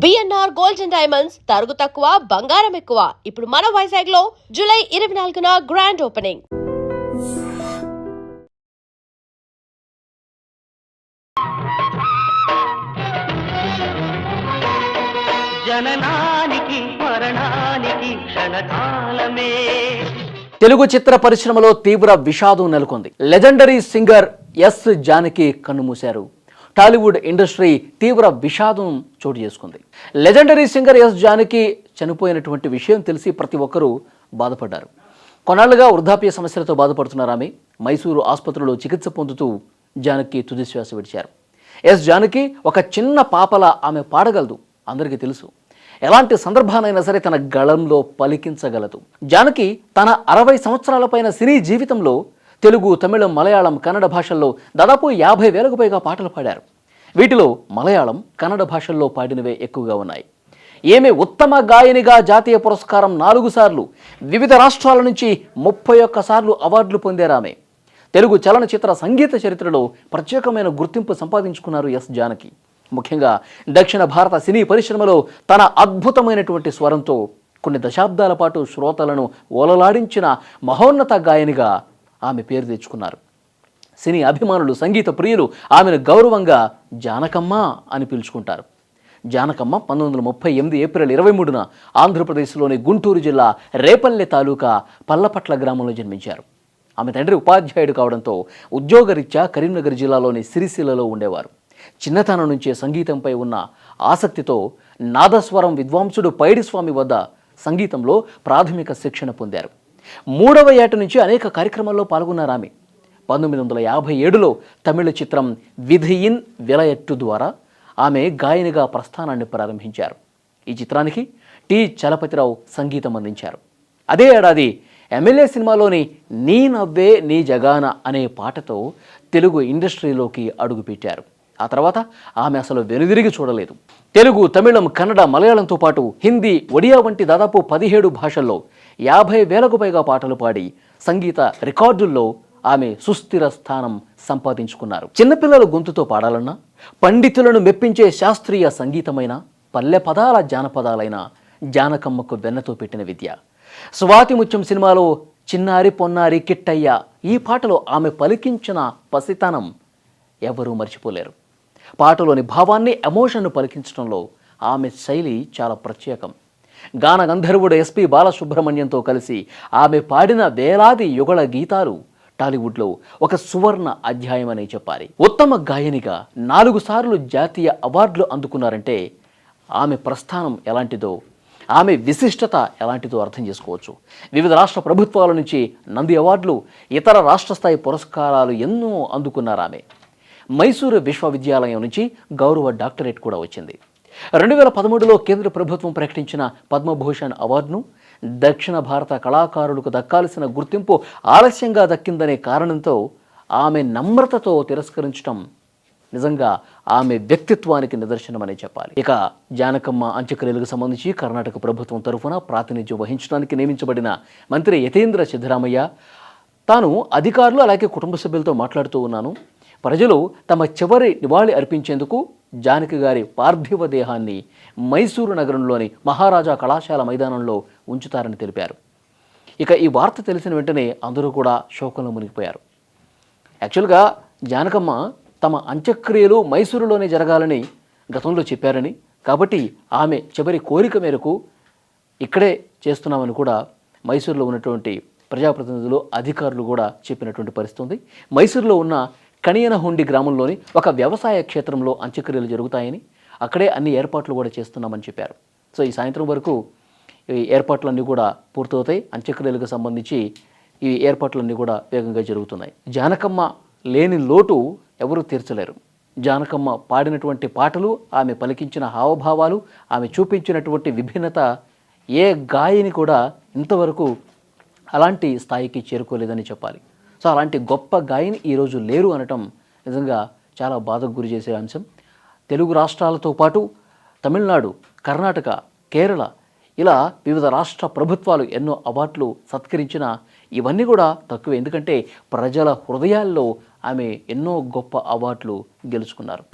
BNR gold and diamonds తరుగు తక్కువ బంగారం ఎక్కువ. ఇప్పుడు మన వైజాగ్ లో జూలై 24న గ్రాండ్ ఓపెనింగ్. జననానికి మరణానికి క్షణకాలమే. తెలుగు చిత్ర పరిశ్రమలో తీవ్ర విషాదం నెలకొంది. లెజెండరీ సింగర్ ఎస్ జానకి కన్నుమూశారు. టాలీవుడ్ ఇండస్ట్రీ తీవ్ర విషాదం చోటు చేసుకుంది. లెజెండరీ సింగర్ ఎస్ జానకి చనిపోయినటువంటి విషయం తెలిసి ప్రతి ఒక్కరూ బాధపడ్డారు. కొన్నాళ్లుగా వృద్ధాప్య సమస్యలతో బాధపడుతున్నారు ఆమె. మైసూరు ఆసుపత్రిలో చికిత్స పొందుతూ జానకి తుదిశ్వాస విడిచారు. ఎస్ జానకి ఒక చిన్న పాపలా ఆమె పాడగలదు, అందరికీ తెలుసు. ఎలాంటి సందర్భానైనా సరే తన గళంలో పలికించగలదు. జానకి తన 60 సంవత్సరాల పైన సినీ జీవితంలో తెలుగు, తమిళం, మలయాళం, కన్నడ భాషల్లో దాదాపు 50,000కు పైగా పాటలు పాడారు. వీటిలో మలయాళం, కన్నడ భాషల్లో పాడినవే ఎక్కువగా ఉన్నాయి. ఈమె ఉత్తమ గాయనిగా జాతీయ పురస్కారం 4 సార్లు, వివిధ రాష్ట్రాల నుంచి 31 సార్లు అవార్డులు పొందారు ఆమె. తెలుగు చలనచిత్ర సంగీత చరిత్రలో ప్రత్యేకమైన గుర్తింపు సంపాదించుకున్నారు ఎస్ జానకి. ముఖ్యంగా దక్షిణ భారత సినీ పరిశ్రమలో తన అద్భుతమైనటువంటి స్వరంతో కొన్ని దశాబ్దాల పాటు శ్రోతలను ఓలలాడించిన మహోన్నత గాయనిగా ఆమె పేరు తెచ్చుకున్నారు. సినీ అభిమానులు, సంగీత ప్రియులు ఆమెను గౌరవంగా జానకమ్మ అని పిలుచుకుంటారు. జానకమ్మ 1938 ఏప్రిల్ 23న ఆంధ్రప్రదేశ్లోని గుంటూరు జిల్లా రేపల్లె తాలూకా పల్లపట్ల గ్రామంలో జన్మించారు. ఆమె తండ్రి ఉపాధ్యాయుడు కావడంతో ఉద్యోగరీత్యా కరీంనగర్ జిల్లాలోని సిరిసిల్లలో ఉండేవారు. చిన్నతనం నుంచే సంగీతంపై ఉన్న ఆసక్తితో నాదస్వరం విద్వాంసుడు పైడిస్వామి వద్ద సంగీతంలో ప్రాథమిక శిక్షణ పొందారు. 3వ ఏట నుంచి అనేక కార్యక్రమాల్లో పాల్గొన్నారు ఆమె. 1957లో తమిళ చిత్రం విధియిన్ విలయట్టు ద్వారా ఆమె గాయనిగా ప్రస్థానాన్ని ప్రారంభించారు. ఈ చిత్రానికి టి చలపతిరావు సంగీతం అందించారు. అదే ఏడాది ఎమ్మెల్యే సినిమాలోని నీ నవ్వే నీ జగాన అనే పాటతో తెలుగు ఇండస్ట్రీలోకి అడుగుపెట్టారు. ఆ తర్వాత ఆమె అసలు వెనుదిరిగి చూడలేదు. తెలుగు, తమిళం, కన్నడ, మలయాళంతో పాటు హిందీ, ఒడియా వంటి దాదాపు 17 భాషల్లో 50,000కు పైగా పాటలు పాడి సంగీత రికార్డుల్లో ఆమె సుస్థిర స్థానం సంపాదించుకున్నారు. చిన్నపిల్లల గొంతుతో పాడాలన్నా, పండితులను మెప్పించే శాస్త్రీయ సంగీతమైన, పల్లె పదాల జానపదాలైన జానకమ్మకు వెన్నతో పెట్టిన విద్య. స్వాతి ముత్యం సినిమాలో చిన్నారి పొన్నారి కిట్టయ్య ఈ పాటలో ఆమె పలికించిన పసితనం ఎవరూ మర్చిపోలేరు. పాటలోని భావాన్ని, ఎమోషన్ను పలికించడంలో ఆమె శైలి చాలా ప్రత్యేకం. గాన గంధర్వుడు ఎస్పి బాలసుబ్రహ్మణ్యంతో కలిసి ఆమె పాడిన వేలాది యుగళ గీతాలు టాలీవుడ్లో ఒక సువర్ణ అధ్యాయం అనే చెప్పాలి. ఉత్తమ గాయనిగా 4 సార్లు జాతీయ అవార్డులు అందుకున్నారంటే ఆమె ప్రస్థానం ఎలాంటిదో, ఆమె విశిష్టత ఎలాంటిదో అర్థం చేసుకోవచ్చు. వివిధ రాష్ట్ర ప్రభుత్వాల నుంచి నంది అవార్డులు, ఇతర రాష్ట్ర స్థాయి పురస్కారాలు ఎన్నో అందుకున్నారు ఆమె. మైసూరు విశ్వవిద్యాలయం నుంచి గౌరవ డాక్టరేట్ కూడా వచ్చింది. 2013లో కేంద్ర ప్రభుత్వం ప్రకటించిన పద్మభూషణ్ అవార్డును దక్షిణ భారత కళాకారులకు దక్కాల్సిన గుర్తింపు ఆలస్యంగా దక్కిందనే కారణంతో ఆమె నమ్రతతో తిరస్కరించడం నిజంగా ఆమె వ్యక్తిత్వానికి నిదర్శనమని చెప్పాలి. ఇక జానకమ్మ అంత్యక్రియలకు సంబంధించి కర్ణాటక ప్రభుత్వం తరఫున ప్రాతినిధ్యం వహించడానికి నియమించబడిన మంత్రి యతీంద్ర సిద్ధరామయ్య తాను అధికారులు అలాగే కుటుంబ సభ్యులతో మాట్లాడుతూ ఉన్నాను. ప్రజలు తమ చివరి నివాళి అర్పించేందుకు జానకి గారి పార్థివ దేహాన్ని మైసూరు నగరంలోని మహారాజా కళాశాల మైదానంలో ఉంచుతారని తెలిపారు. ఇక ఈ వార్త తెలిసిన వెంటనే అందరూ కూడా శోకంలో మునిగిపోయారు. యాక్చువల్గా జానకమ్మ తమ అంత్యక్రియలు మైసూరులోనే జరగాలని గతంలో చెప్పారని, కాబట్టి ఆమె చివరి కోరిక మేరకు ఇక్కడే చేస్తున్నామని కూడా మైసూరులో ఉన్నటువంటి ప్రజాప్రతినిధులు, అధికారులు కూడా చెప్పినటువంటి పరిస్థితి ఉంది. మైసూరులో ఉన్న కణియనహుండి గ్రామంలోని ఒక వ్యవసాయ క్షేత్రంలో అంత్యక్రియలు జరుగుతాయని, అక్కడే అన్ని ఏర్పాట్లు కూడా చేస్తున్నామని చెప్పారు. సో ఈ సాయంత్రం వరకు ఈ ఏర్పాట్లన్నీ కూడా పూర్తవుతాయి. అంత్యక్రియలకు సంబంధించి ఈ ఏర్పాట్లన్నీ కూడా వేగంగా జరుగుతున్నాయి. జానకమ్మ లేని లోటు ఎవరూ తీర్చలేరు. జానకమ్మ పాడినటువంటి పాటలు, ఆమె పలికించిన హావభావాలు, ఆమె చూపించినటువంటి విభిన్నత ఏ గాయని కూడా ఇంతవరకు అలాంటి స్థాయికి చేరుకోలేదని చెప్పాలి. సో అలాంటి గొప్ప గాయని ఈరోజు లేరు అనటం నిజంగా చాలా బాధకు గురి చేసే అంశం. తెలుగు రాష్ట్రాలతో పాటు తమిళనాడు, కర్ణాటక, కేరళ ఇలా వివిధ రాష్ట్ర ప్రభుత్వాలు ఎన్నో అవార్డులు సత్కరించిన ఇవన్నీ కూడా తక్కువే. ఎందుకంటే ప్రజల హృదయాల్లో ఆమె ఎన్నో గొప్ప అవార్డులు గెలుచుకున్నారు.